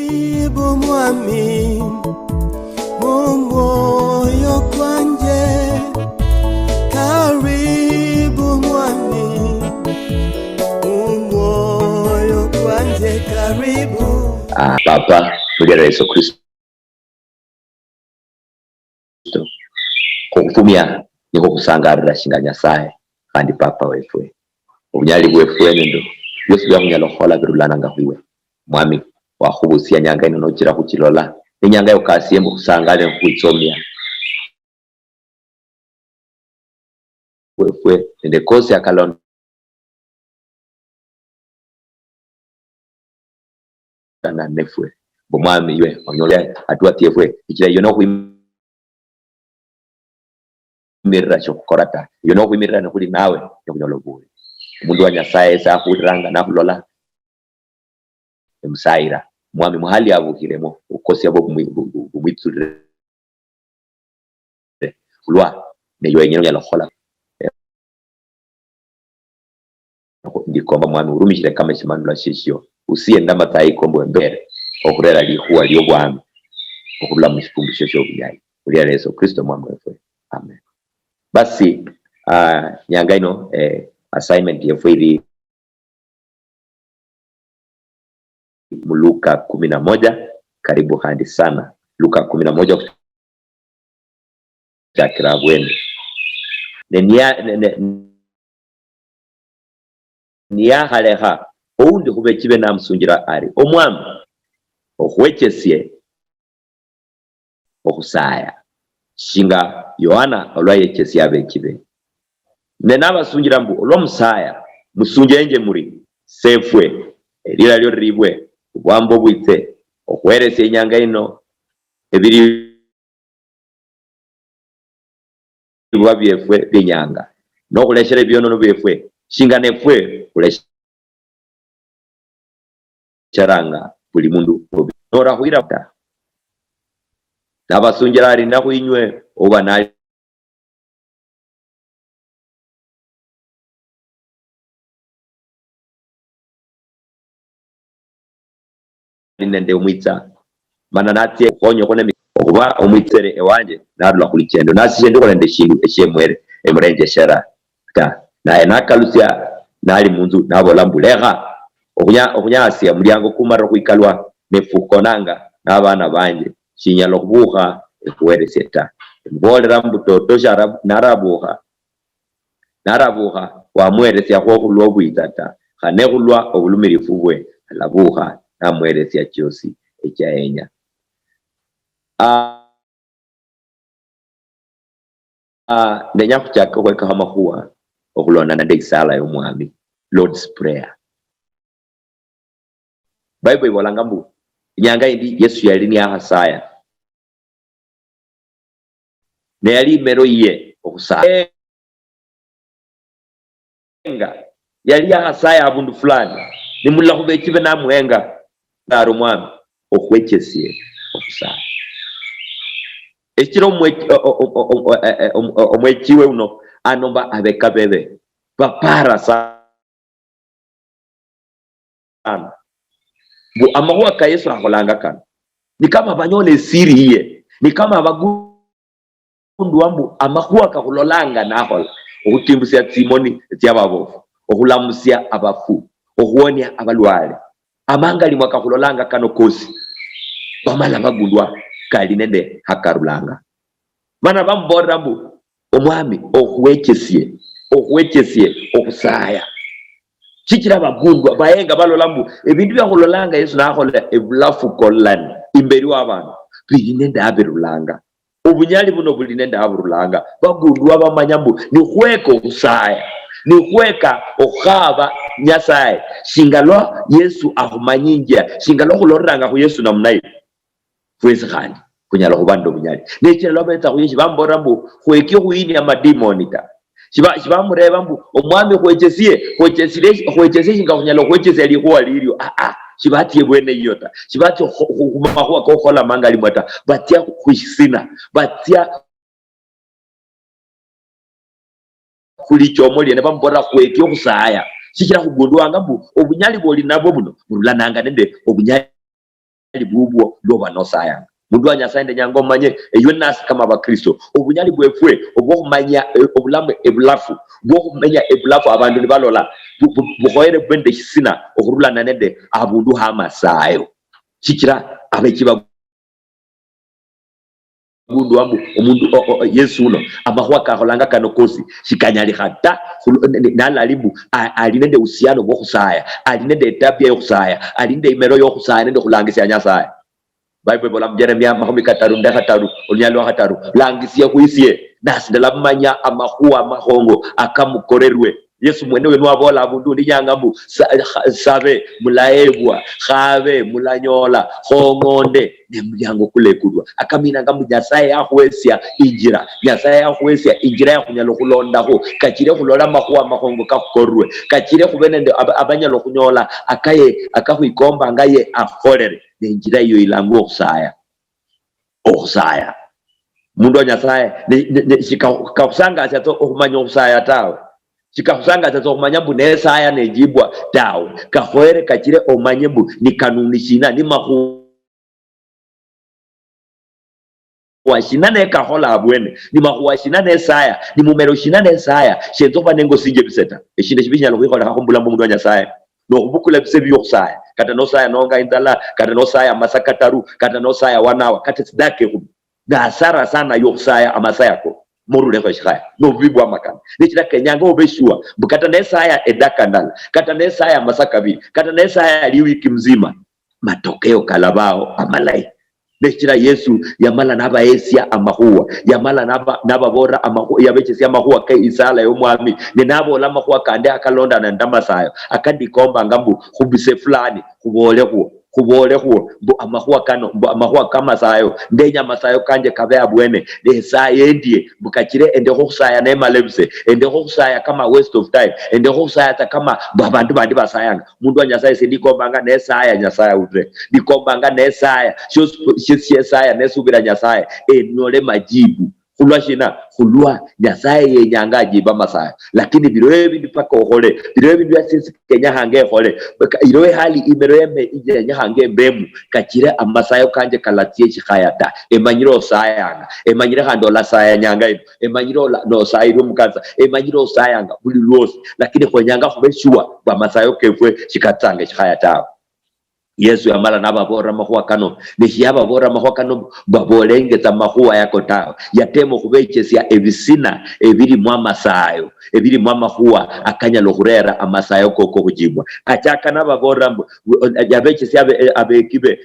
Karibu mwami mumwoyo kwanje, karibu mwami mumwoyo kwanje, karibu. Papa mulira Yesu Kristo kokufumya niko kusangarira shinga Nyasaye kandi papa wefwe obunyali bwefwe nendo byose byakunyala khola birulana ngahwiwe mwami wahubusia nyanga ino nokira kuchilola enyanga yo kasiembo kusangale nkuitsomya wefwe ende kosi akalon kana nefwe bomwami iwe onyole atua tiefwe ikira yono kuimirira chokorata yono kuimirira nokuli nawe yokunyola bure umundu wa Nyasaye sa kudiranga na kulola emusaira mwami muhali abukiremo ukosi abo kumwitsurire kulwa neyo yenyeno yalokhola ndikomba mwami urumishire kama chimanula shishio usienda matayi kombo mbere okurera lihuwa lyo bwami okubula mushifumbisho sho bunyai uli Yesu Kristo mwami wewe amen. Basi nyanga ino assignment yefu ili Luka 11 karibu handi sana Luka 11 kutakira bwene niya haleha oundi hube kibe na msungira ari omwami ohwechesie okusaya shinga Yohana olwayechesia abekibe nenaba sungira mbu olwomusaya musunjenje muri sefwe elira lyo ribwe ubwambo bwite okwerese enyanga ino ebiri bwabyefwe binyanga no kuleshere byono byefwe shinga nefwe kulesharanga buli mundu nora huira nabasungira ari nakuinywe oba nali nende umwitsa mana natie konyo kone okuba omwitsere ewanje narula kulichendo nasishende kolende shindu eshemwere emrenje shara ta naye nakalusia nali munzu nabola mbuleha okunyasiya mulyango kumara kuikalwa nefukonanga n'abana banje shinyalo kubuha ekuwereseta mbolera mbutoto shara narabuha wamweresya khokulwa obwitata khane khulwa obulumirifu bwe alabuha namweresya kyosi ekyaenya ndenya kuchaka kweka hamahuwa okulona nande isala y'omwami Lord's Prayer. Bible ibolanga mbu nyanga indi Yesu yali ni ahasaya ne yali mero ye okusaya yali ahasaya abundu fulani nimulla kube kibe namwenga ndaro mwami okwechesie okusaya ekiro omwekiwe uno anomba abekabebe papara sana bu amahuwa ka Yesu akolanga kana ni kama banyone siri iye ni kama abagundu wambu amahuwa ka kulolanga nahola okutimbusia timoni tyababo okulamusia abafu okuwonya abalwale amangali mwaka kulolanga kano kosi bamala bagundwa kali nende hakarulanga mana bambora mbu omwami okuwechesie okusaya chikira bagundwa bayenga balolambu ebintu byakulolanga Yesu nakola ebulafu kolani imberi w'abantu birinenda abirulanga obunyali buno bulinenda aburulanga bagundwa bamanyambu ni kweko okusaya ni kweka okhaba Nyasaye shingalo Yesu ahumanyinja shingalo kuloranga ku Yesu namunayi kwezi khandi kunyala kubando bunyali nekira lobeta kuyishi bambora mbu kwekyo kuyini amadimonita shiba mureba mbu omwami kwechesie shinga kunyala kwechesia likuwa lilyo shibati ebwene yota shibati kumahuwa kokola mangali mwata batia kuhisina batia kulichomoli ne bambora kwekyo kusaya shikira kugundwanga mbu obunyali boli nabo buno bulananga nende obunyali bubwo ndo banosaya mundu anyasaye ndenyango manye eyo nasi kama abakristo obunyali bwefwe obwokumanya obulamu ebulafu bwokumanya ebulafu abantu nibalola buhoyere bwende kisina okurulana nende abundu hamasayo kikira abekiba mundu wamu omundu Yesu uno amahwa kaholanga kano kosi shikanyali hata nalalibu alinende usiano bwokusaya alinende tabia yokusaya alinende imero yokusaya nende kulangisia nyasaya Bible bola Jeremia 3:3 olunyalo 3 langisia kuisie nasindala manya amahwa mahongo akamukorerwe Yesu mwenewe nwabola abundu ndinyangamu sabe mulaebwa khabe mulanyola hongonde nemulyango kulekudwa akamina ngamu nyasaye akhwesia injira nyasaye akhwesia injira yakunyalo kulondaho kachire kulola mahwa mahongo kakorwe kachire kubenende abanyalo kunyola akahuikomba ngaye akholere nenjira iyo ilangu okusaya mundu nyasaye shikakusanga achato okumanya okusaya tawe shikakusanga achato okumanya mbu nesaya nejibwa tawe kahoere kachire omanye mbu ni kanuni shina ni mahu washina ne kahola abwene ni mahu washina nesaya ni mumero shina nesaya shenzoba nengo sinje biseta eshinde shibinya lokwikola hakumbula mundu nyasaye no kubukula bisebi yokusaya kata nosaya nonga indala kata nosaya masakataru kata nosaya wanawa kata sidake na hasara sana yokusaya amasaya ko murule kwa shikaya no bibu amakana nichira kenyanga obeshua bukata nesaya edaka ndala kata nesaya masakabi kata nesaya liwiki mzima matokeo kalabao amalai nechira Yesu yamala naba esia amahuwa yamala naba bora amahuwa yabechesia amahuwa ke isala yomwami nenabo la mahuwa kande akalonda na ndamasayo akandikomba ngambu khubise fulani khubole huo mbu amahuwa kama sayo ndenya masayo kanje kabe abwene nesaye endie bukachire ende khusaya nemalebse ende khusaya kama waste of time ende khusaya kama babandu bandi basayanga mundu anyasaye sindikombanga nesaya nyasaya utre ndikombanga nesaya shesaya nesubira nyasaye nole majibu kulwa shina kulwa nyasaye yenyanga ajiba masaya lakini birowe bindu paka ohole birowe bindu ya sisi kenya hange ohole irowe hali imerowe ije hange mbemu kachire amasayo kanje kalatie chikayata emanyiro sayanga emanyire handola saya nyanga ino emanyiro no sayiro mukaza emanyiro sayanga buli losi lakini kwenyanga kubeshua ba masayo kefwe chikatsange chikayata Yesu yamala nababora mahuwa kano nishiyababora mahuwa kano babolengeza mahuwa yako tawo yatemo kubechesia ebisina ebiri mwamasayo ebiri mwamahuwa akanyalo kurera amasayo koko kujibwa kachaka nababora yabechesia abekibe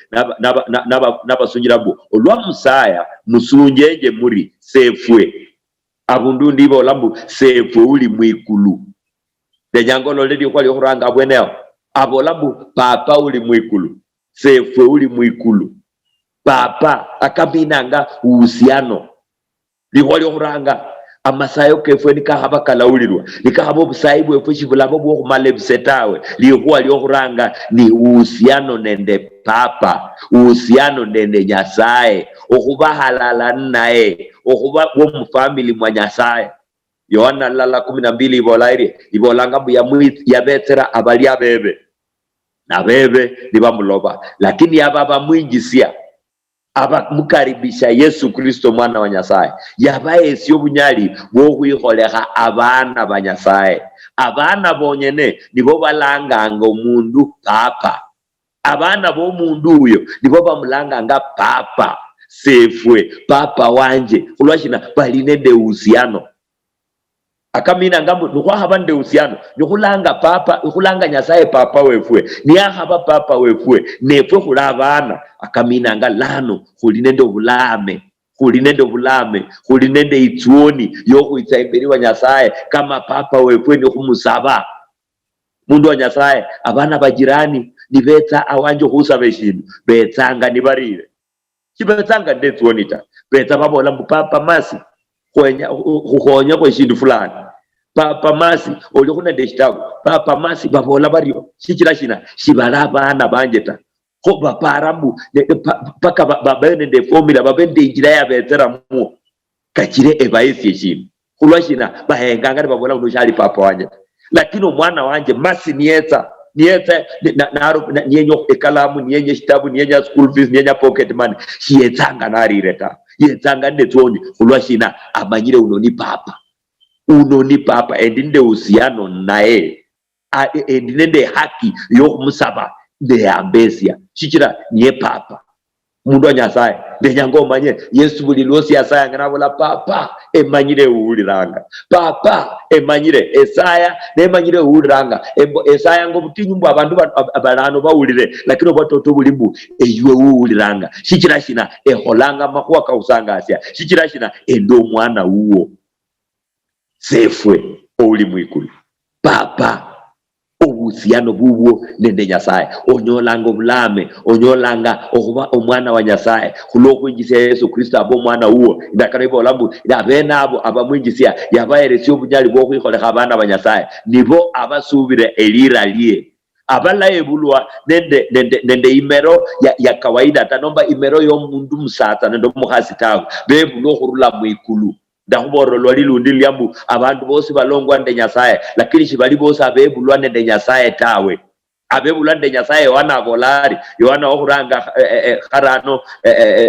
nabasunjira mbu olwa musaya musunjenje muri sefwe abundu ndibo lambu sefwe uli mwikulu lenyangolo ledi kwa liyokuranga abweneo abolambu papa uli mwikulu sefwe uli mwikulu papa akabinanga uhusiano liwali okuranga amasayo kefwe nikahaba kalaulirwa nikahaba obusaibu efwe shibulabo bwokumalebisetawe lihuwa liokuranga ni uhusiano nende papa uhusiano nende nyasaye okubahalala naye okuba womufamili mwa nyasaye Yohana 12 ibolanga mbu yabetera abali abebe na bebe nibamuloba lakini ababa mwinjisia abamukaribisha Yesu Kristo mwana wa Nyasaye yabaye syo bunyali bwo kwiholeha abana ba Nyasaye abana bonyene nibo balanganga omundu papa abana bo mundu uyo nibo bamulanganga papa sefwe papa wanje ulwashina balinende uhusiano akamina ngambo nukwa habande uhusiano nukulanga papa ukulanga Nyasaye papa wefwe niya haba papa wefwe nefwe kulabana akamina ngalano kulinende bulame kulinende ituoni yoku itaiberiwa Nyasaye kama papa wefwe ni kumusaba mundu wa Nyasaye abana bajirani nibeta awanje kusaba shindu betanga nibarire kibetanga ndetsuonita beta babola mbu papa masi kuhonya kwa shindu fulani papa masi oli kuna deshitago papa masi babola baryo shikira shina shibala abana banjeta ko baparambu paka babene de formula babende injira ya betera mu kachire ebaisi shindu kulwa shina bahenganga babola uno shali papa wanje lakini omwana wanje masi nieta nieta nienyo ekalamu nienye kitabu nienya school fees nienya pocket money shiyetsanga narireta yetsanga ndetoni ulwashina amanyire unoni papa endinde usiano naye endinde haki yokumusaba de ambesia chichira niye papa mundu wa Nyasaye ndenyango manye Yesu buli losi Yesaya nganabola papa emanyire uuliranga papa emanyire Esaya nemanyire uuliranga Esaya ngo butinyumbu abantu abalano bawulire lakini obatoto bulimbu eyiwe uuliranga shichira shina eholanga makuwa kausanga asya shichira shina endo mwana uwo sefwe oli mwikulu papa obusiano bubwo nende Nyasaye onyolanga obulame onyolanga okuba omwana wa Nyasaye kulokwijisa Yesu Kristo abo mwana uwo ndakaribo olambu abena abo abamwijisia yabaeresi obunyali bwokwikoleka abana ba Nyasaye nibo abasubire elira liye abala ebulwa nende imero ya kawaida tanomba imero y'omundu musata nende omukhasi tawe bebulwa okhurula mwikulu ndakuboro lwali lundi lyambu abantu bose balongwa nde Nyasaye lakini shibali bose abebulwa nde Nyasaye tawe abebulwa nde Nyasaye Yohana abolari Yohana okuranga kharano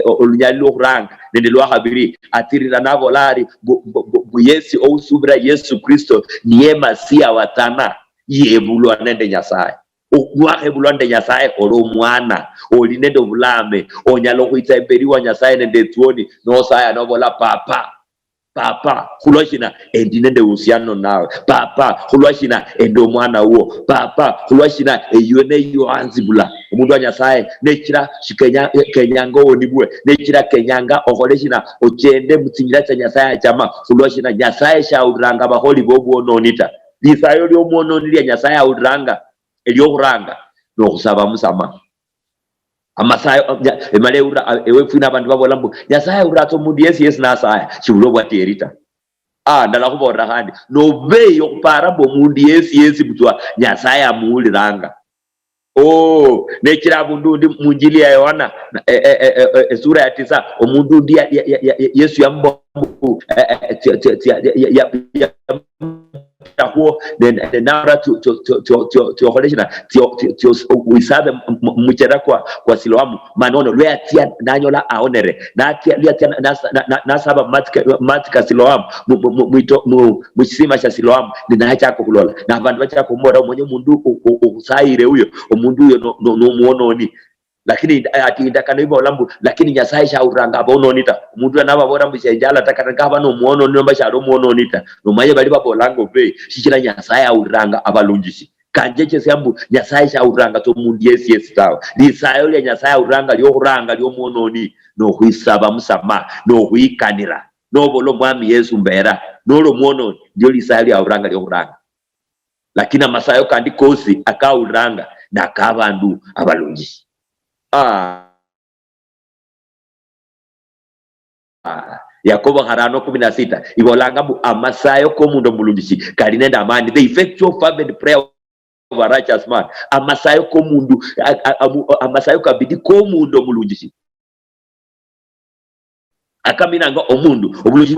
olunyali okuranga nende lwakhabiri atirira nabolari bu Yesu ousubira Yesu Kristo niye Masia watana yebulwa nde Nyasaye okwahebulwa nde Nyasaye olo mwana oli nende obulame onyalo kuita emberi wa Nyasaye nende tuoni nosaya nobola papa kulwashina endinende usiano nawe papa kulwashina endo mwana uwo papa kulwashina eyone yoanzibula omundu wa Nyasaye nekira kenyanga onibwe nekira kenyanga okoleshina ochende mutsinyira cha Nyasaye chama kulwashina Nyasaye shauranga baholi bobu ononita lisayo lyo mononilya Nyasaye auranga elyokuranga nokusaba musama amasayo emale ura ewefuna abantu babolambu Nyasaye urato mundu Yesu nasaya chibulo bwaterita ndala kubora kandi nobe yokupara bo mundu Yesu butwa Nyasaye amuuliranga nekira bundu ndi munjili ya Yohana sura ya 9 omundu ndi Yesu yambo takuo nara to holeshina uisabe muchera kwa Siloamu manono lweatia nanyola aonere natia nasaba matika Siloamu muisima cha Siloamu ninaacha kulola na abantu bacha kumora mwenye mundu usaire huyo omundu huyo no muononi lakini ati ndakana hivyo lambu lakini Nyasaye shauranga abononita umundu anababora mbishenjala takataka bano muono nomba sharo muononita nomaye bali babolango pe shikira Nyasaye auranga abalungishi kanjeche syambu Nyasaye shauranga to mundu Yesu tawo lisayo lya Nyasaye auranga lyokuranga lyo muononi no kwisaba musama no kwikanira no bolo mwami Yesu mbera no lo muononi ndio lisayo lya auranga lyokuranga lakini amasayo kandi kosi akauranga nakabandu abalungishi Yakobo 5:16 ibolanga amasayo ko mundu mulungishi kali nenda amani the effectual fervent prayer of a righteous man amasayo ko mundu amasayo kabidi ko mundu mulungishi akaminanga omundu obulungi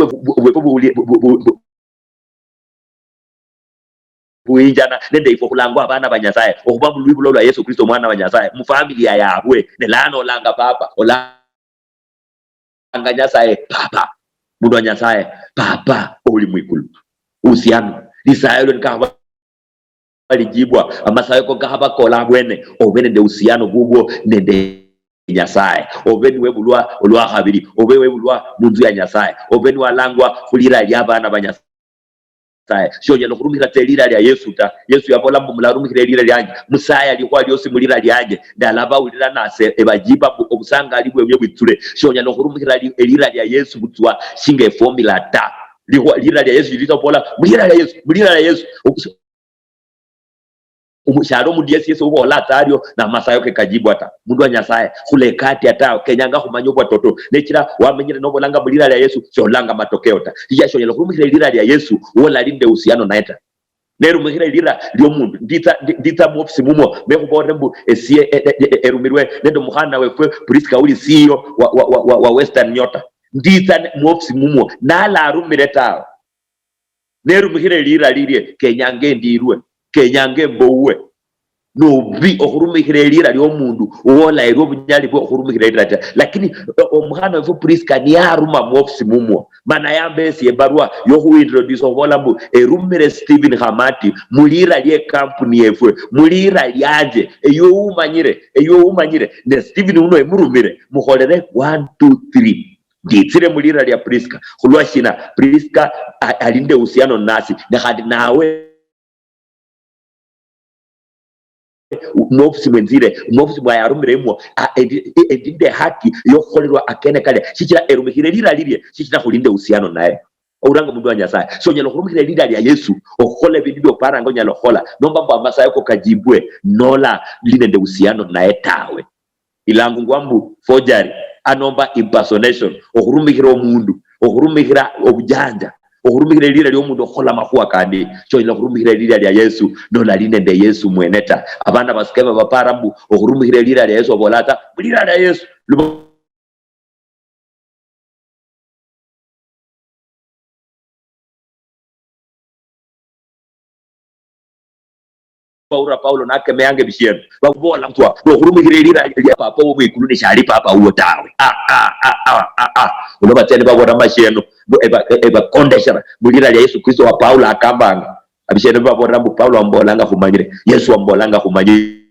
buinjana nende ifo kulangwa abana ba Nyasaye okuba mulwibulo lwa Yesu Kristo mwana wa Nyasaye mu familia yabwe nelano langa papa olanga Nyasaye papa mundu wa Nyasaye papa oli mwikulu usiano lisayo nkaba alijibwa amasayo ko kahaba kola gwene obene de usiano bubwo nende Nyasaye obeni webulwa olwa habiri webulwa munzu ya Nyasaye obeni walangwa kulira lyabana ba Nyasaye shonya no kurumira telira lya Yesu ta Yesu yabola mularumira telira lyanje musaya alikuwa lyosi mulira lyanje ndalaba ulira nase ebajiba obusanga alibwe bwebitsule shonya no kurumira elira lya Yesu butwa singe formula ta lira lya Yesu litabola mulira lya Yesu umusharo mu Yesu ubola tario na masayo ke kajibu ata mundu wa Nyasaye kule kati ata kenyanga kumanyobwa toto nekira wamenyire no bolanga mulira lya Yesu sholanga matokeo ta yasho yelo kurumikira lira lya Yesu wola linde usiano naeta nero mukira lira lyo mundu ndita mu ofisi mumo mekubore mbu esie erumirwe nendo muhana wefwe priska uli CEO wa Western Nyota ndita mu ofisi mumo nala arumire ta nero mukira lira lirie kenyange ndirwe kenyange mbowe nobi okhurumikira elira lyomundu uwola elyo obunyali bwo okhurumikira elira lakini omukhana wefu Priska niye aruma muofisi mumwo mana yambesi ebarua yokhuintroduce obola mbu erumire Stephen Khamati mulira lye company yefwe mulira lyanje eyo umanyire ne Stephen uno emurumire mukholere 1 2 3 nditsire mulira lya Priska khulwashina Priska alinde uhusiano nasi nekhandi nawe n'ofisi mwenzire n'ofisi mwayarumiremo edinde haki yokholelwa akene kale shikira erumikire lira lirye shikira khulinde uhusiano naye uranga mundu wa Nyasaye so nyalo khurumikira lira lya Yesu okhola bindu byoparanga nyalo khola nomba mba amasayo ko kajibwe nola linende uhusiano naye tawe ilangu ngwambu forgery anomba impersonation okhurumikira omundu okhurumikira obujanja okhurumikira lira lyomundu okhola makhuwa kandi so ila khurumikira lira lya Yesu nola linende Yesu mweneta abana basikema baparambu okhurumikira lira lya Yesu obolata lira lya Yesu Paulo nakemeyange bisheno bakubola mtwa okhurumikira lira lya papa obwikulu nishali papa uwo tawe unobatene babona masheno eba kondeshana mulira lya Yesu Kristo wa Paulo akambanga abisheno babona mbu Paulo ambolanga khumanyire Yesu ambolanga khumanyire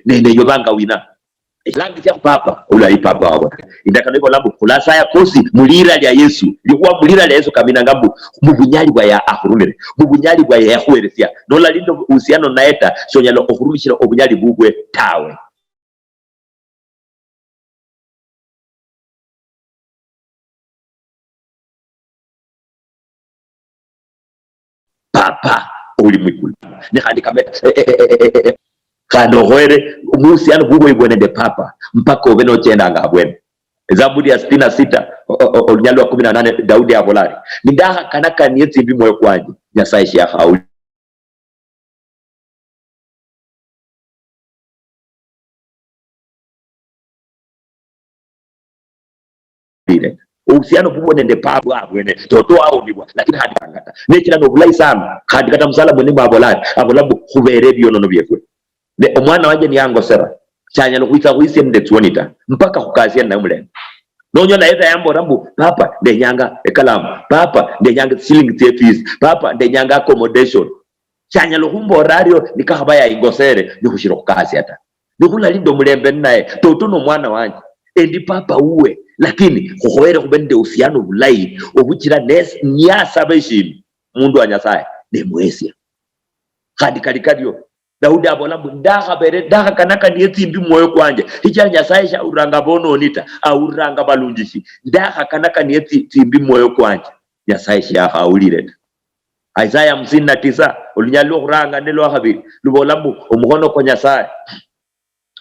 nene yobanga wina langi ya papa ula papa wabo indaka ndipo lambu kulasa ya kosi mulira lya Yesu likuwa mulira lya Yesu kamina ngambu mubunyali bwa ya akhurumire mubunyali bwa ya khweresia nola lindo uhusiano naeta sonyalo okhurumishira obunyali bubwe tawe papa uli mwikulu nekhandi kame kando hoere umuhusiano bubwe ibwenende papa mpaka ube nochenda ngabwene Zaburi ya 66 olunyalo wa 18 Daudi abolari nindaha kanaka niyetsi mbi moyo kwanje Nyasaye shia hauli uhusiano bubwe nende papa abwene toto awo nibwa lakini hadi kangata nekira no bulai sana hadi kata msala mwene abolari abolabu khubere byonono byekwe ne omwana wanje ni yango sera chanya no kuita kuisi mde tuonita mpaka kukazia na umule nonyo na eza yambo rambu papa de nyanga ekalamu papa de nyanga ceiling fees papa de nyanga accommodation chanya lo humbo radio nikahaba ingosere nikushiro kukazi hata nikula lindo mulembe naye toto no mwana wanje endi papa uwe lakini khohoere kubende ufiano bulai obukira nes nyasa beshimi mundu wa Nyasaye ne mwesia khadi kalikadio Daudi abolambu ndaha bere ndaha kanaka niyetsi mbi moyo kwanje hicha Nyasaye sha uranga bono nita auranga balunjishi ndaha kanaka niyetsi mbi moyo kwanje Nyasaye sha haulire Isaiah 59 olunyalo kuranga nelo habiri lubolambu omuhono kwa Nyasaye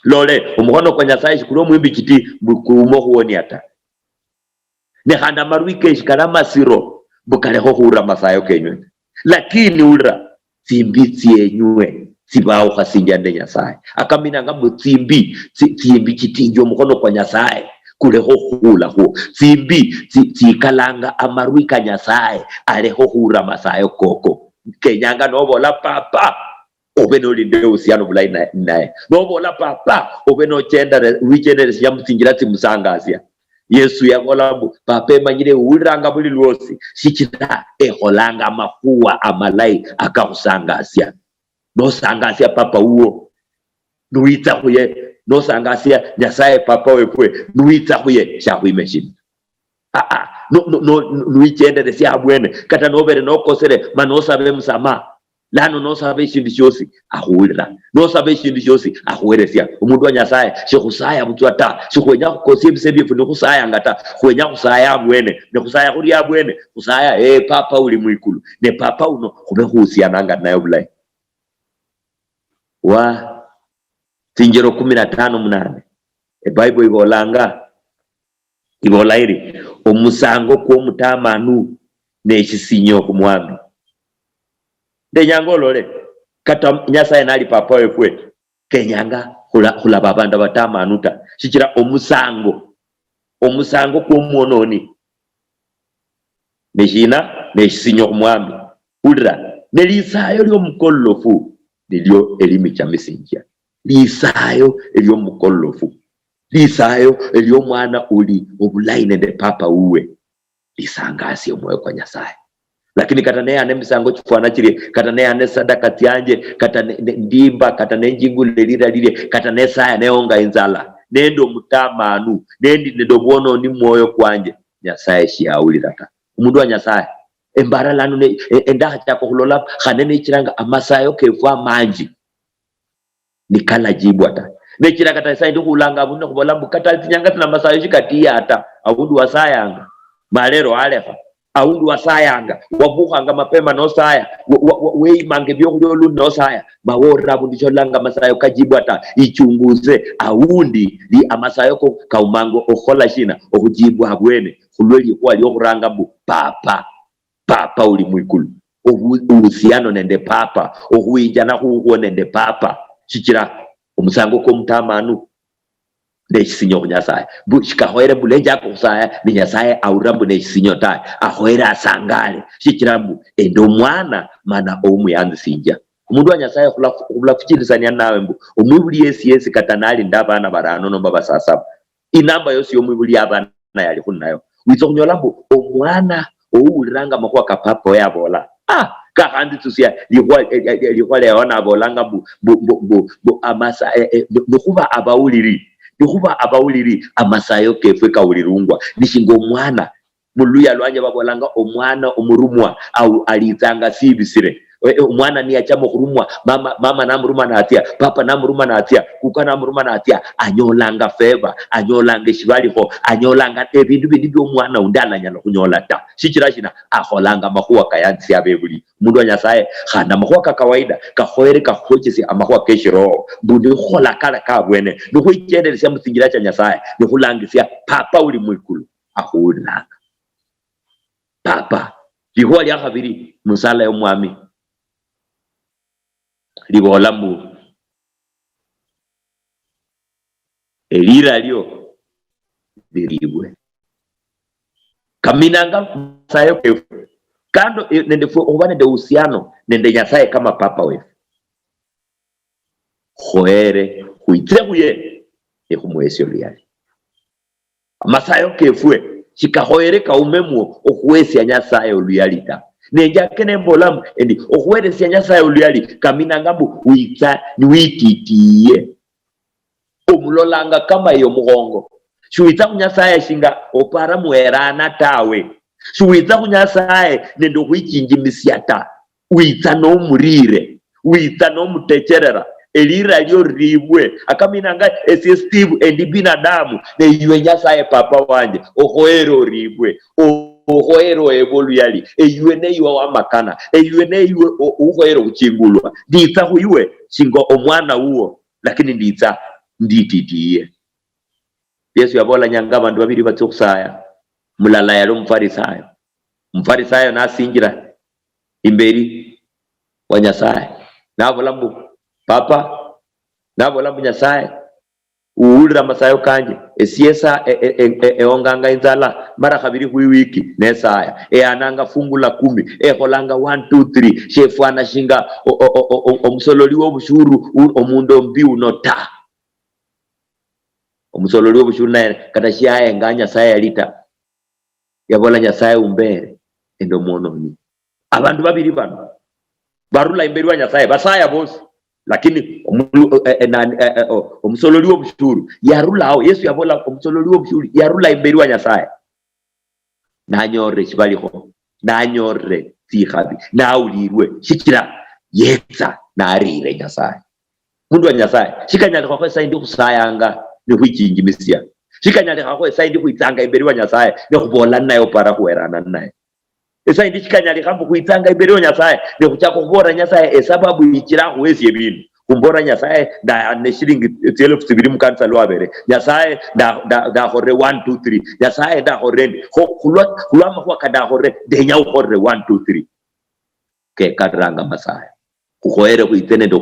lole omuhono kwa Nyasaye shikulo mwimbi kiti bukumo huoni ata ne handa marwike shikala masiro bukaleho hura masayo kenywe lakini ulra simbitsi enywe sibao khasinjande Nyasaye akamina ngambo tsimbi kitinjo mukono kwa Nyasaye kuleho hula ho tsimbi tsikalanga amarwika Nyasaye aleho hura masayo koko kenyanga nobola papa obeno linde usiano bulai naye nobola papa obeno chenda wichendere siyamutsingira tsimusangasya Yesu yakolambu papa manyire uranga buli lwosi shikira eholanga makuwa amalai akakusangasya no sangasya papa uwo nuita kuye no sangasya Nyasaye papa wekwe nuita kuye shakwimeshini no nuichende desi abwene kata nobere no kosere manosa be msama lano no sabe shindi shosi ahulira no sabe shindi shosi ahueresia umundu wa Nyasaye shekusaya mutwata shekwenya kukosebisebye funo kusaya ngata kwenya kusaya abwene ne kusaya kuri abwene kusaya papa uli mwikulu ne papa uno kube husiana nga nayo bulai wa Tinjero 15:8 Bible ibolairi omusango ko mutamanu neshisinyo kumwami ndenyangolole kata Nyasaye nali papa wefwe kenyanga hula babanda batamanu ta shikira omusango omusango kw'omwononi neshina neshisinyo kumwami ulira nelisayo ly'omukolofu nilyo elimicha misinja lisayo ely'omukolofu lisayo ely'omwana uli obulayi nende papa uwe lisangasi omwoyo kwa Nyasaye. Lakini kata neyane misango chifwana chiri kata neyane sadaka tyanje kata ndimba kata nenjingule lira lile kata nesaya neonga inzala nendo mutamanu nendi nendo bono ni mwoyo kwanje Nyasaye shiauliraka umundu wa Nyasaye embara lanu endaha chako hulola khanene ichiranga amasayo kefwa manji nikala jibwata nechira kata sai ndikulanga abunne kubola mbukata tinyanga tina masayo shikatiya ata abundu wasayanga malero alefa aundu wasayanga wabukhanga mapema no saya weimange byokulyo no saya bawora bundicho langa masayo kajibwata ichunguze aundi li amasayo ko kaumango okhola shina okujibwa abwene khulweli kwa lyo kuranga bu papa uli mwikulu uhusiano nende papa ohuinjana huwo nende papa chichira omusango ko mutamanu nechisinyo kunyasaye shikahoere bulenja kusaya ni Nyasaye aurambu nechisinyo tae ahoere asangale shichirambu endo mwana mana omuyanzi sinja umundu wa Nyasaye khula kuchirisania nawe mbu omwibuli yesi katanali ndabana barano nomba basasaba inamba yosi omwibuli abana yali kunayo wizo kunyola mbu omwana ouuliranga makuwa kapapa yabola kahandi tusia lihwa leona bolanga bu amasa nukuba abawuliri amasayo kefwe kawulirungwa nishingo omwana muluya lwanje babolanga omwana omurumwa au alizanga sibisire omwana ni achamo kurumwa mama namuruma na atia papa namuruma na atia kuka namuruma na atia anyolanga feva anyolanga shibaliho anyolanga ebindu bindi by'omwana undala nyala kunyola ta shichirashina akholanga mahuwa kayansi abebuli mundu wa Nyasaye khana mahuwa ka kawaida kahoere kahochesi amahuwa keshiro bundu khola kala kabwene nukuichendelesya musingira cha Nyasaye nukulangisya papa uli mwikulu ahulanga papa lihuwa lya khabiri musala y'omwami libola mbu elira lyo liribwe kaminanga sayo kefu kando nende oba nende uhusiano nende Nyasaye kama papa wefu khoere huitire huye ekumwesyo liyali amasayo kefwe shikahoere kaumemwo okuwesya Nyasaye oluyalita nenja kene mbolamu endi okuweresya Nyasaye oluyali kaminanga mbu uitsa ni wititiye omulolanga kama iyo mugongo shuitsa kunyasaye shinga opara muerana tawe shuitsa kunyasaye nendo kuichinjimisya ta uitsa no murire uitsa no mutecherera elira lyo ribwe akaminanga esi Steve endi binadamu ne iwe Nyasaye papa wanje ohoero ribwe ohoero evoluyali eyue ne iwe wamakana eyue ne iwe uhoero uchingulwa nditsa huiwe shingo omwana uwo lakini nditsa ndititiye Yesu yabola nyanga bandu babiri batsokusaya mulala yalo mfarisayo nasingira imberi wa Nyasaye nabola mbu papa nabola mbu Nyasaye uulira masayo kanje esiesa eonganga inzala mara khabiri wiki nesaya ananga fungu la 10 holanga 1 2 3 shefu anashinga omusololi wobushuru omundo mbi unota omusololi wobushuru naye katashia nganya Nyasaye alita yabola Nyasaye umbere endo mononi abantu babiri bano barula imberi wa Nyasaye basaya bosi lakini omusololi wobushuru yarulao Yesu yabola omusololi wobushuru yarula imberi wa Nyasaye nanyore shibaliho nanyore tikhabi naulirwe shikira yetsa narire Nyasaye mundu wa Nyasaye shikanyala kwa kwesa indi kusayanga ni huichinjimisya shikanyala kwa kwesa indi kuitsanga imberi wa Nyasaye ne kubola nayo para kuerana naye esa indi shikanyala kambu kuitsanga imberi wa Nyasaye ne kuchako kubora Nyasaye sababu ichira huwezi ebintu kumbora Nyasaye da ne shilingi 12 mukanisa lwabere Nyasaye da hore 1 2 3 Nyasaye da hore kulama kwa kada hore de nyau hore 1 2 3 ke kadranga Masaya kuhoere kuitene ndo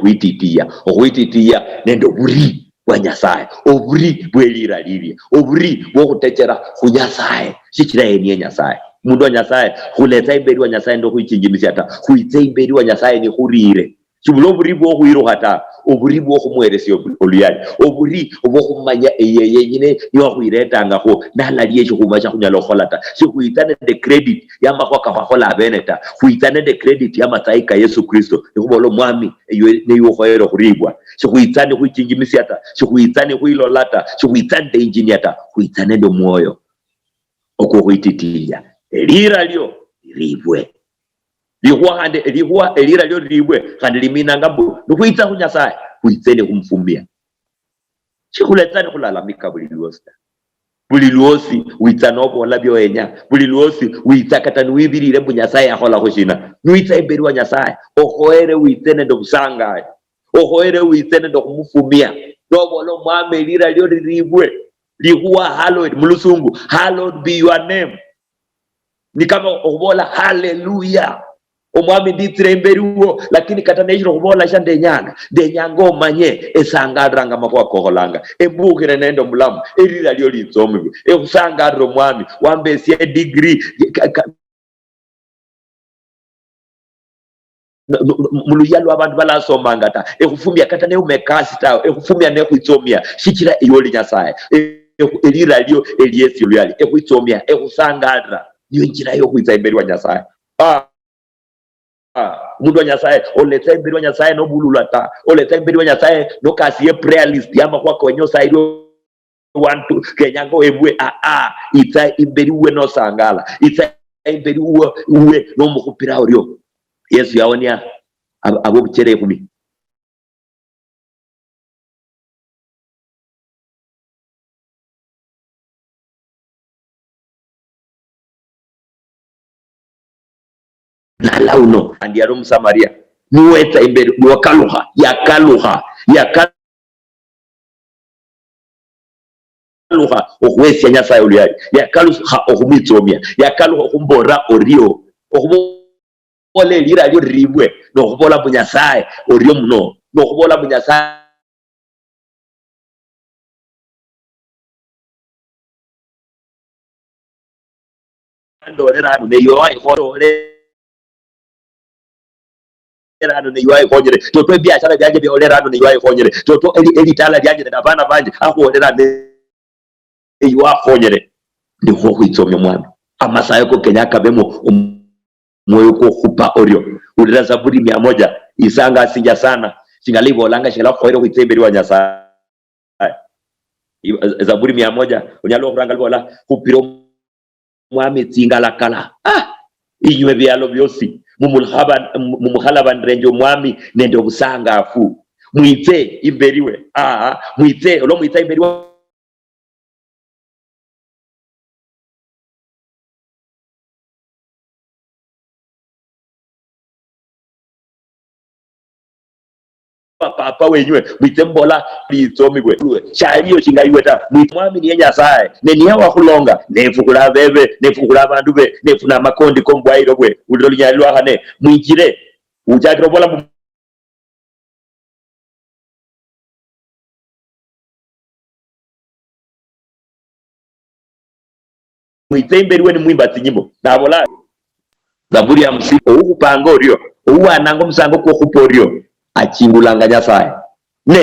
huititiya nendo buri bwa Nyasaye oburi bwelira lili oburi bwokutekera ku Nyasaye shikira eniye Nyasaye mundu wa Nyasaye kuleta imberi wa Nyasaye ndo kuikingimisya ata kuite imberi wa Nyasaye ni kurire chibulo oburi bwo kuiro hata oburi bwo kumweresya oluyali oburi bwo kumanya eyeye nyine yo kuiretanga ko nalaliye chikuba cha kunyalo kholata sikuitane the credit yama kwa kahola abeneta kuitane the credit yama taika Yesu Kristo ikubolo mwami ne yo khoero kuribwa sikuitane kuikingimisya ata sikuitane kuilolata sikuitane the engineer ata kuitane ndo moyo okuititiya elira lyo ribwe lihua elira lyo ribwe kandi limina ngambo nukuita ku Nyasaye kuitsene kumfumbia chikuletane kulalamika buli luosi uitano bola byoenya buli luosi uitakata nuibirire bu Nyasaye akola kushina nuita imberi wa Nyasaye okoere uitene ndo busanga okoere uitene ndo kumfumbia dobolo mwame elira lyo ribwe lihua hallowed mulusungu hallowed be your name ni kama okubola hallelujah omwami nditire imberi uwo lakini kataneshiro kubola shande nyanga omanye esangadranga makwa koholanga ebukire nendo mulamu erira lyo linzomwe ekusangadro mwami wambesie degree muluyalo abantu balasomanga ta ekufumya katane umekasi ta ekufumya nekuitsomya shikira eyoli Nyasaye erira lyo eliesi luyali ekuitsomya ekusangadra niyo njira yo kuitsa imberi wa Nyasaye mundu wa Nyasaye oleta imberi wa Nyasaye no bululata oleta imberi wa Nyasaye no kasiye prayer list yama kwa kwenyo sairo wantu kenyango ebwe itsa imberi we no sangala itsa imberi uwe no mukupira oryo Yesu yaonia abo bukere kumi na launo andiaro Msamaria nuweta imberi wakaluha yakaluha okwesya Nyasaye oluyali yakaluha okumitsomya yakaluha okumbora orio okubola elira lyo ribwe nokubola bu Nyasaye orio muno nokubola bu Nyasaye andorera neyo ayikore erano ne yuai konyere toto biashara byanje byolerano ne yuai konyere toto elitala byanje nabana banje akolera ne yuai konyere ndi ho kuitsomya mwana amasayo ko Kenya kabemo moyo ko kupa oryo ulira Zaburi 100 isanga sinja sana singalibo langa shela khoero kuitsemberi wa Nyasaye Zaburi 100 unyalo kuranga libola kupiro mwami tsingala kala inywe byalo byosi mumuhalaba nrenjo mwami nende obusangafu mwite imberiwe mwite olo mwite imberiwe papa wenywe mwite mbola litsomigwe chaliyo chingaiweta mwami niye Nyasaye neniya wakulonga nefukula bebe nefukula abantu be nefuna makondi kombwairo gwe ulilo linyalwa hane mwijire ujakiro bola mwite imberi we ni mwimba tinyimbo nabola Zaburi ya msipo ukupanga oryo uwanango msango kwa kuporyo achingulanga Nyasaye ne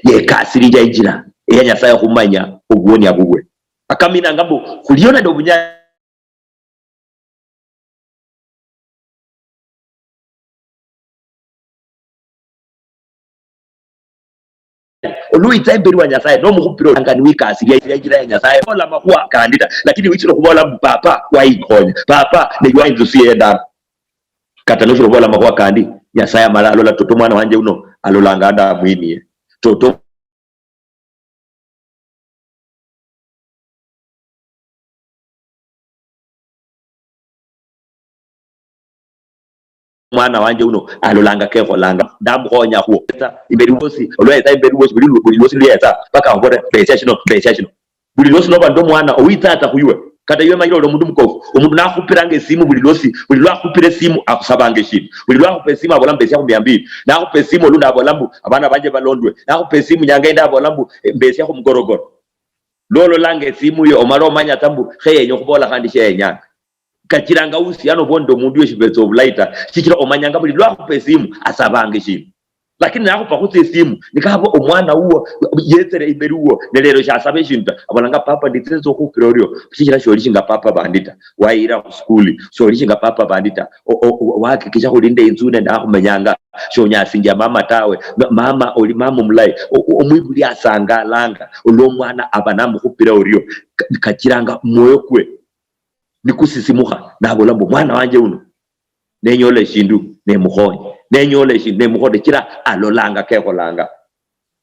yekasirija injira ya Nyasaye kumanya ubwoni abugwe akamina ngambo kuliona ndo bunya oluita imberi wa Nyasaye no mukupiro ngani wikasirija injira ya Nyasaye ola makuwa kandida lakini wichiro kubola papa waikonya papa ne yuainzo sienda katanushiro kubola makuwa kandi Nyasaye mala alola toto mwana wanje uno alolanga anda mwini toto mwana wanje uno alolanga keko langa ndamkonya huo imberi wosi olweta imberi wosi buli wosi liyeta paka ngore buli wosi no bando mwana owitata kuywe kata ywe mayiro omuntu mukofu omuntu nakupiranga esimu buli lwakupira esimu akusabanga ekintu buli lwakupa esimu abolambu esya ku 200 nakupa esimu olunda abolambu abana banje balondwe nakupa esimu nyanga enda abolambu mbesya ku mugorogoro lolo langa esimu yo omala omanya tambu kheye kubola kandi shenyanga kachiranga usiano bondo omuntu yeshibetso obulaita kikira omanyanga buli lwakupa esimu asabanga ekintu lakini nakupa kuti esimu nikabo omwana uwo yetere imberi uwo nelero chasabe ekintu abalanga papa nditsezo kupira oryo kikira sholi kinga papa bandita waira ku school sholi kinga papa bandita wake kisha kulinde inzune ndakumanyanga shonya sinja mama tawe mama oli mama mulai omwibuli asanga langa ulo mwana abanamu kupira oryo kachiranga moyo kwe nikusisimuka nabolambo mwana wanje uno nenyole shindu nemukhonye nenyole shindu nemukhode kira alolanga kekolanga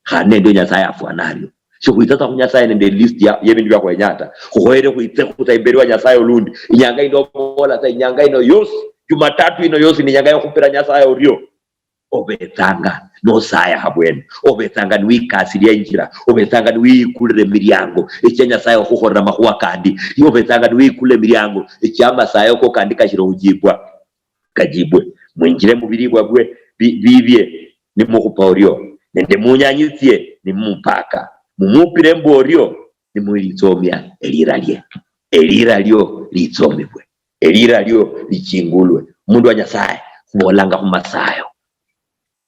khane ndo nyasaye afwanalyo shikuitata kunyasaye nende list ya yebindu bya kwenyata khoere kuitse kutaimberiwa nyasaye olundi inyanga ino bola ta inyanga ino yose Jumatatu ino yose ni nyanga yo kupira nyasaye oryo obetanga no saya habwene obetanga niwikasiria injira obetanga niwikulire miryango ekyanya sayo kukhorera makuwa kandi obetanga niwikule miryango ekyama sayo ko kandi kashiro ujibwa kajibwe mwinjire mubiribwa bwe bibye ni mukupa oryo nende munyanyithie ni mupaka mumupire mboryo ni muilitsomya elira lyo litsomebwe elira lyo lichingulwe mundu wa nyasaye kubolanga kumasayo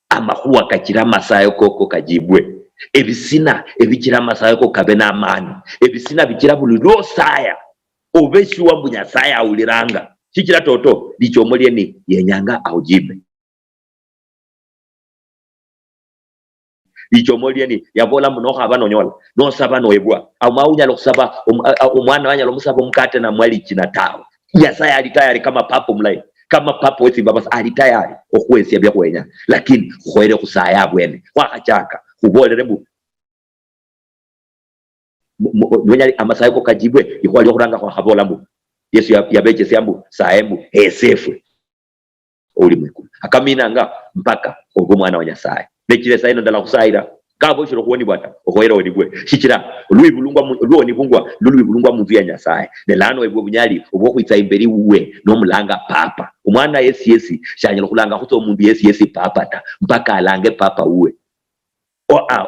amakuwa kachira masayo koko kajibwe ebisina ebikira masayo ko kabe na amani ebisina bikira bulu saya obeshi wa mbunya saya uliranga kikira toto lichomolie ni yenyanga aujibe lichomolie ni yabola munoka abanonyola no saba noebwa amaunya lokusaba omwana wanya lomusaba mukate na mwali kinatawe yasaya alitayari kama papo mulai kama papo wethi baba ali tayari okwesi bya kwenya lakini khoere kusaya bwene wakachaka kubolere mu mwenya amasayo ko kajibwe ikwali kuranga kwa habola mu Yesu yabeche syambu saembu esefu oli mwiku akaminanga mpaka obwo mwana wa Nyasaye nekire sayino ndala kusaira kabo shiro kuoni bwata okoera onibwe shikira luibulungwa mu vya Nyasaye nelano ebwo bunyali obwo kwitsa imberi uwe no mulanga papa umwana Yesu shanyelo kulanga kuto omundu Yesu papa ta mpaka alange papa uwe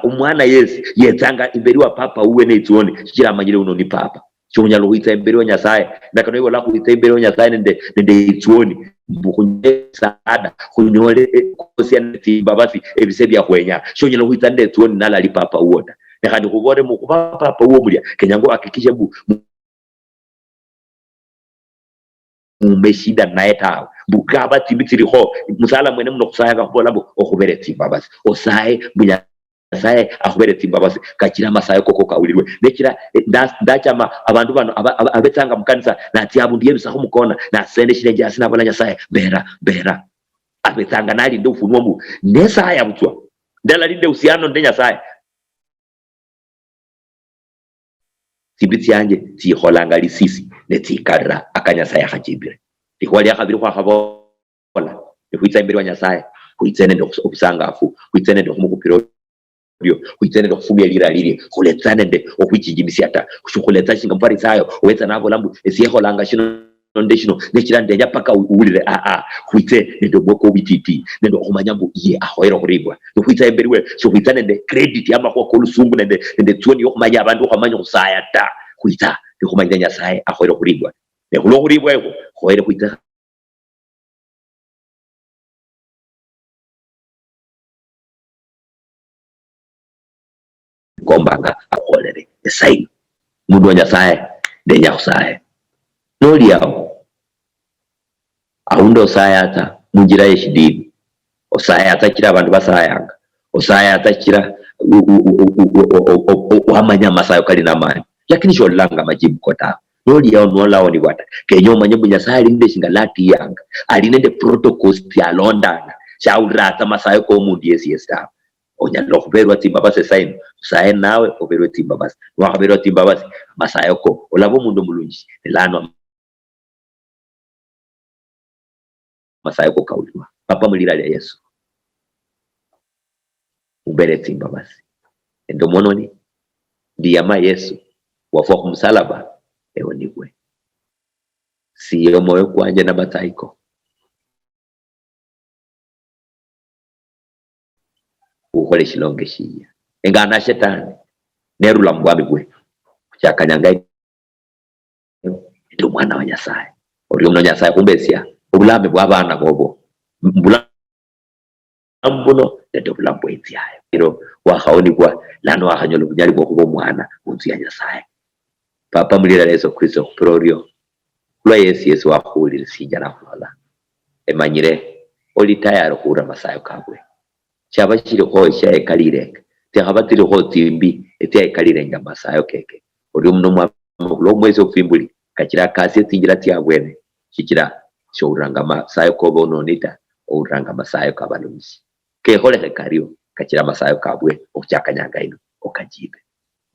umwana Yesu yetsanga imberi wa papa uwe netsione shikira amanyire uno ni papa chonya kuitsa imberi wa Nyasaye nakano iwo la kuitsa imberi wa Nyasaye nende itsoni mbukunye sada kunyole kosianeti babasi ebisebya kwenya shonye no kuitsa ndetsoni nala li papa uwona nekandi kubore mu kuba papa uwo mulya kenyango akikishe mumeshida naye tawe bukaba tibitiri ho musala mwene muno kusayanga kubola bo okubere timbabasi osaye bunya saye akubere timbabasi kachira masaye koko kawulirwe nekira ndachama abantu bano abetanga mukanisa nati abundiye bisaho mukona na sende shirenje asina bona Nyasaye bera abetanga nali ndo ufunwa mu nesa ya butwa ndala linde usiano nde Nyasaye tibiti yanje tiholanga lisisi netikara akanyasaya khajibire ikwali akabiri kwa khabola ikwitsa imbere wa Nyasaye kuitsene ndo okusangafu kuitsene ndo kumukupiro kuitsene ndo kufumya liraliri kuletsane nde okwijijimisiata kushukuletsa shinga mparisayo wetsa nabo lambu esiyeholanga shino ndeshino nekira ndenya paka ulire kuitse ndo boko bititi ndo kumanyambu ye ahoera kuribwa kuitsa imbere we kuitsane nde credit yama kwa kolusungu nde tsoni yokumanya abantu kwamanya kusaya ta kuita yokumanya Nyasaye ahoera kuribwa nekulo kuribwa yeko hoera kuita kombanga akolere esayi mundu wa Nyasaye ndenya kusaye noli yao aundo sayata munjira yeshidini osayata kira abantu basayanga osayata kira wamanya masayo kali namani lakini sholanga majibu kota noli yao nola oni bwata kenyo manye Nyasaye linde shinga lati yanga alinende protocols ya London shaurata masayo ko mundu Yesu ta onyalo kuberwa timbabase sayin saye nawe oberwe timbabase wakaberwa timbabase masayo ko olabo mundu mulungi elano masayo ko kaulwa papa mulira ya Yesu ubere timbabase endo mononi ndiyama Yesu wafwa kumsalaba ewo niwe siyo moyo kwanje n'amatsayiko ukhole shilonge shiya engana shetani nerula mubwami bwe kuchakanyanga ndi mwana wa Nyasaye oli omwana Nyasaye kumbesya obulame bw'abaana bobo mbulamu buno nende obulamu bw'enziyayo ero wakhaonibwa lano wakhanyola obunyali bw'okhuba omwana munzu ya Nyasaye. Papa mulira Yesu Kristo khupira oryo lwa Yesu wakhulire sinja nakhulola emanyire oli tayari khuwura masayo kabwe chaba chilikho eshaekalirenga tekhaba tilikho tsimbi etyaekalirenga masayo keke oli muno mwamulo mwezi ofimbuli kachira kasi etsinjira tyabwene chichira showuranga masayo kobo nonita owuranga masayo kabalumisi kekholekhe karyo kachira masayo kabwe okuchakanyanga ino okajibe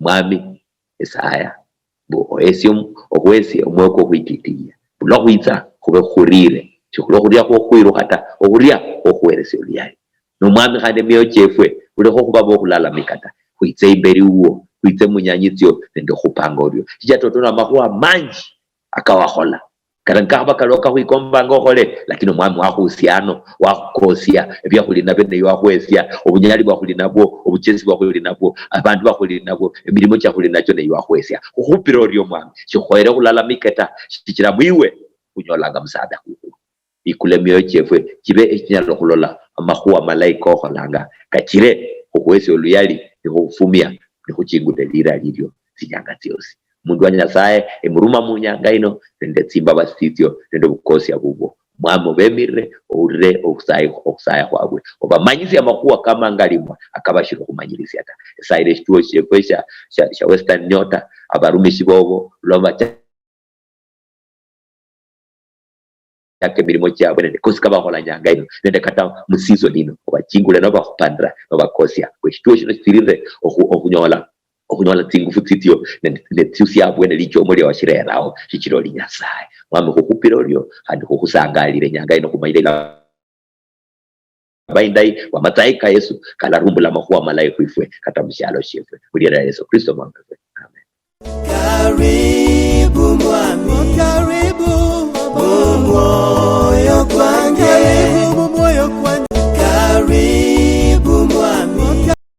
mwami esaya bo okwesi omwoyo kwokhwititiya bula khwitsa khube khurire shikhulo khuria khwokhwiru khata okhuria khwokhweresya oluyali nomwami khande mioyo chefwe bulikho khuba bokhulalamika ta khwitse imberi uwo khwitse munyanyitsyo nende khupanga oryo chichatotono amakhuwa manji akawakhola kala nkaba kaloka khwikombanga okhole lakini omwami wakhusyano wakhukosya ebyakhuli nabyo neyo wakhwesya obunyali bwakhuli nabwo obuchesi bwakhuli nabwo abandu bakhuli nabwo emilimo chakhuli nacho neyo wakhwesya khukhupira oryo mwami shikhoere khulalamika ta shichira mwiwe kunyolanga musaada khukhulu ikule mioyo chefwe chibe echinyala khulola amakhuwa malayi kokholanga kachire khukhwesya oluyali nikhufumya nikhuchinguta lira liryo sinyanga tsiosi mundu wa Nyasaye emuruma munyanga ino nende tsimbaba sityo nende obukosya bubwo mwami obemirire owurire okhusaya khwabwe obamanyisya amakhuwa kama ngalimwa akabashira khumanyilisya ta esayile eshituo shefwe sha Western Nyota abarumishi bobo loma yake milimo chabwe nende kosi kabakhola nyanga ino nende kata musizo ino obachingule nobakhupandira nobakosya kweshituo shino sirire okhunyola tsingufu tsityo netsusi yabwe nelichomo lyawashirerawo shichiro li Nyasaye mwami khukhupira oryo khandi khukhusangalile nyanga ino khumanyile baindayi wamatsaika Yesu kalarumbula makhuwa malayi khwifwe kata mushalo shefwe mulira Yesu Kristo mwami. Amen.